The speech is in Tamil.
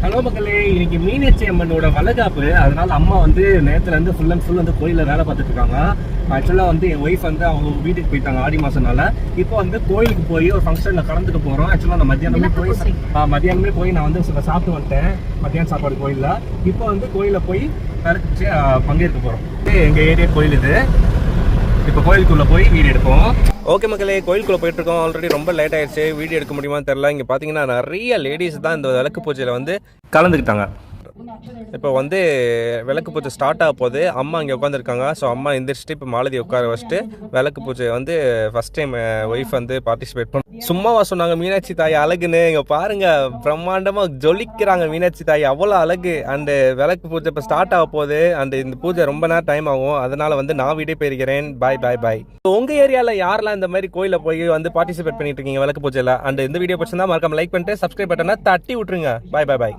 ஹலோ மக்களே, இன்னைக்கு மீனாட்சி அம்மனோட வளகாப்பு. அதனால அம்மா வந்து நேரத்துல இருந்து ஃபுல் அண்ட் ஃபுல் வந்து கோயில வேலை பார்த்துட்டு இருக்காங்க. ஆக்சுவலா வந்து என் ஒய்ஃப் வந்து அவங்க வீட்டுக்கு போயிட்டாங்க ஆடி மாசம்னால. இப்போ வந்து கோயிலுக்கு போய் ஒரு ஃபங்க்ஷன்ல கலந்துக்க போறோம். ஆக்சுவலா நான் மத்தியானமே போய் நான் வந்து சாப்பிட்டு வந்துட்டேன் மத்தியான சாப்பாடு கோயில்ல. இப்போ வந்து கோயில போய் பங்கேற்க போறோம். எங்க ஏரியா கோயில் இது. இப்போ கோயிலுக்குள்ள போய் வீடியோ எடுப்போம். ஓகே மக்களே, கோயிலுக்குள்ள போயிட்டு இருக்கோம். ஆல்ரெடி ரொம்ப லேட் ஆயிடுச்சு. வீடியோ எடுக்க முடியுமான்னு தெரியல. இங்க பாத்தீங்கன்னா நிறைய லேடிஸ் தான் இந்த விளக்கு பூஜையில வந்து கலந்துக்கிட்டாங்க. இப்போ வந்து விளக்கு பூஜை ஸ்டார்ட் ஆக போகுது. அம்மா இங்கே உட்காந்துருக்காங்க. ஸோ அம்மா எந்திரிச்சிட்டு இப்போ மாலதி உட்கார வச்சுட்டு விளக்கு பூஜை வந்து ஃபர்ஸ்ட் டைம் ஒய்ஃப் வந்து பார்ட்டிசிபேட் பண்ண. சும்மாவா சொன்னாங்க மீனாட்சி தாய் அழகுன்னு? இங்கே பாருங்க, பிரம்மாண்டமாக ஜொலிக்கிறாங்க மீனாட்சி தாய், அவ்வளோ அழகு. அண்டு விளக்கு பூஜை இப்போ ஸ்டார்ட் ஆக போகுது. அண்டு இந்த பூஜை ரொம்ப நேரம் டைம் ஆகும். அதனால வந்து நான் வீடியோ போயிருக்கிறேன். பாய் பாய் பாய். உங்கள் ஏரியாவில் யாரெல்லாம் இந்த மாதிரி கோயிலில் போய் வந்து பார்ட்டிசிபேட் பண்ணிட்டு இருக்கீங்க விளக்கு பூஜையில்? அண்ட் இந்த வீடியோ பிடிச்சிருந்தா மறக்காம லைக் பண்ணிட்டு சப்ஸ்கிரைப் பட்டனை தட்டி விட்டுருங்க. பாய் பாய் பாய்.